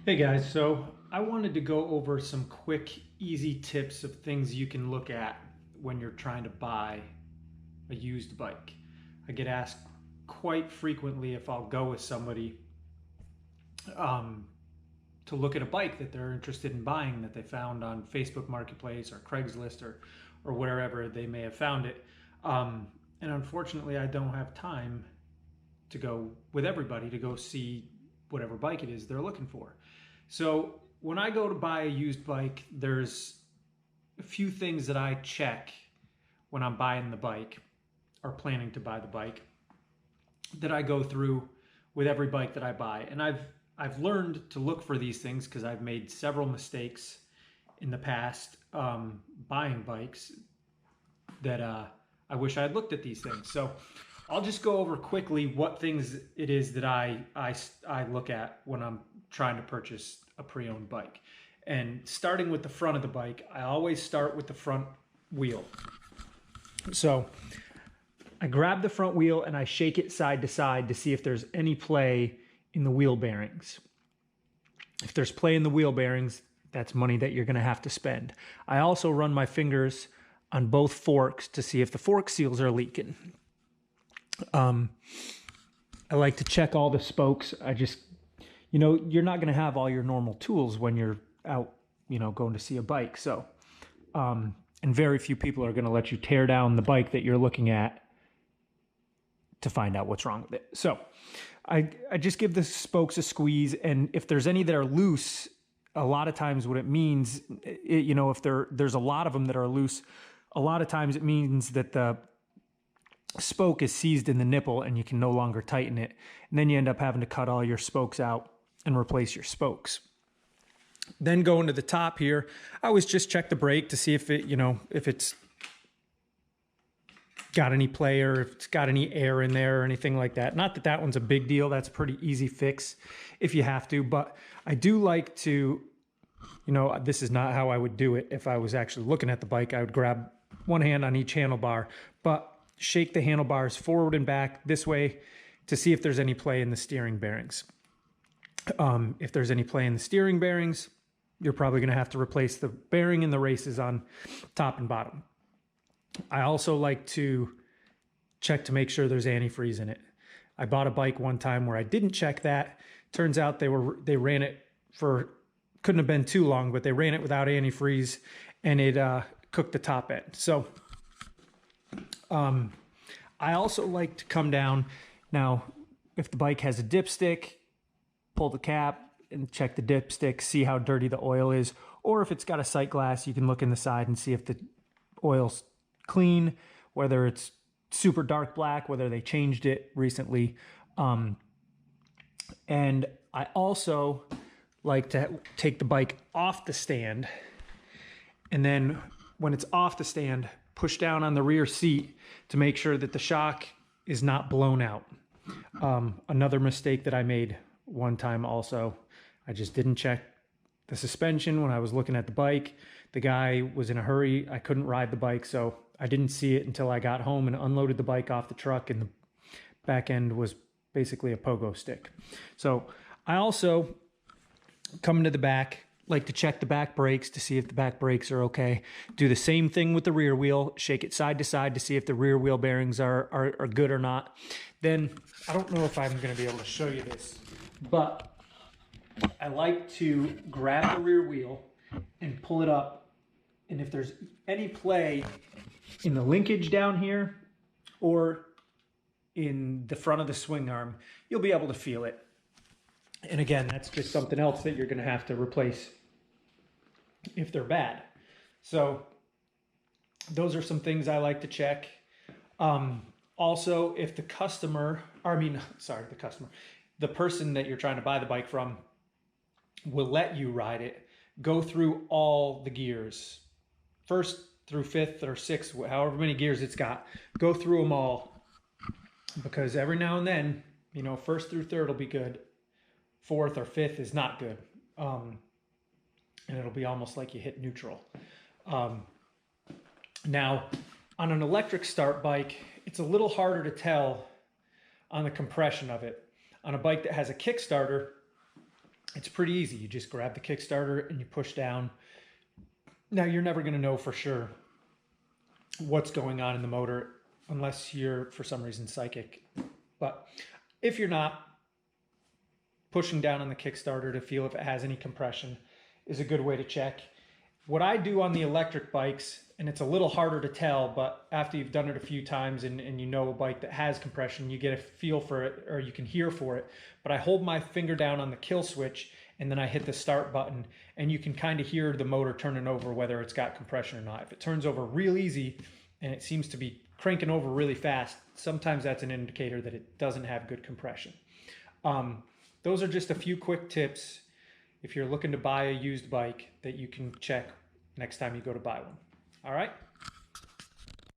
Hey guys, so I wanted to go over some quick, easy tips of things you can look at when you're trying to buy a used bike. I get asked quite frequently if I'll go with somebody um, to look at a bike that they're interested in buying that they found on Facebook Marketplace or Craigslist or wherever they may have found it. And unfortunately, I don't have time to go with everybody to go see whatever bike it is they're looking for. So when I go to buy a used bike, there's a few things that I check when I'm buying the bike or planning to buy the bike that I go through with every bike that I buy. And I've learned to look for these things because I've made several mistakes in the past buying bikes that I wish I had looked at these things. So I'll just go over quickly what things it is that I look at when I'm trying to purchase a pre-owned bike. And starting with the front of the bike, I always start with the front wheel. So I grab the front wheel and I shake it side to side to see if there's any play in the wheel bearings. If there's play in the wheel bearings, that's money that you're going to have to spend. I also run my fingers on both forks to see if the fork seals are leaking. I like to check all the spokes. You're not going to have all your normal tools when you're out, going to see a bike. So, and very few people are going to let you tear down the bike that you're looking at to find out what's wrong with it. So I just give the spokes a squeeze. And if there's any that are loose, a lot of times what it means, if there's a lot of them that are loose, a lot of times it means that the spoke is seized in the nipple and you can no longer tighten it. And then you end up having to cut all your spokes out and replace your spokes. Then going to the top here, I always just check the brake to see if it's got any play or if it's got any air in there or anything like that. Not that that one's a big deal. That's a pretty easy fix if you have to, but I do like to, this is not how I would do it. If I was actually looking at the bike, I would grab one hand on each handlebar, but shake the handlebars forward and back this way to see if there's any play in the steering bearings. If there's any play in the steering bearings, you're probably going to have to replace the bearing and the races on top and bottom. I also like to check to make sure there's antifreeze in it. I bought a bike one time where I didn't check that. Turns out they ran it for, couldn't have been too long, but they ran it without antifreeze and it cooked the top end. So I also like to come down. Now, if the bike has a dipstick, pull the cap and check the dipstick, see how dirty the oil is. Or if it's got a sight glass, you can look in the side and see if the oil's clean, whether it's super dark black, whether they changed it recently. And I also like to take the bike off the stand, and then when it's off the stand, push down on the rear seat to make sure that the shock is not blown out. Another mistake that I made one time also, I just didn't check the suspension when I was looking at the bike. The guy was in a hurry. I couldn't ride the bike, so I didn't see it until I got home and unloaded the bike off the truck, and the back end was basically a pogo stick. So I also, coming to the back, like to check the back brakes to see if the back brakes are okay. Do the same thing with the rear wheel. Shake it side to side to see if the rear wheel bearings are good or not. Then, I don't know if I'm going to be able to show you this, but I like to grab the rear wheel and pull it up. And if there's any play in the linkage down here or in the front of the swing arm, you'll be able to feel it. And again, that's just something else that you're going to have to replace if they're bad. So those are some things I like to check. Also, if the the person that you're trying to buy the bike from will let you ride it, go through all the gears, first through fifth or sixth, however many gears it's got, go through them all, because every now and then, first through third will be good. Fourth or fifth is not good. And it'll be almost like you hit neutral. Now, on an electric start bike, it's a little harder to tell on the compression of it. On a bike that has a Kickstarter, It's pretty easy. You just grab the Kickstarter and you push down. Now you're never going to know for sure what's going on in the motor unless you're for some reason psychic. But if you're not, pushing down on the Kickstarter to feel if it has any compression is a good way to check. What I do on the electric bikes, and it's a little harder to tell, but after you've done it a few times and you know a bike that has compression, you get a feel for it, or you can hear for it. But I hold my finger down on the kill switch and then I hit the start button, and you can kind of hear the motor turning over whether it's got compression or not. If it turns over real easy and it seems to be cranking over really fast, sometimes that's an indicator that it doesn't have good compression. Those are just a few quick tips if you're looking to buy a used bike that you can check next time you go to buy one. All right.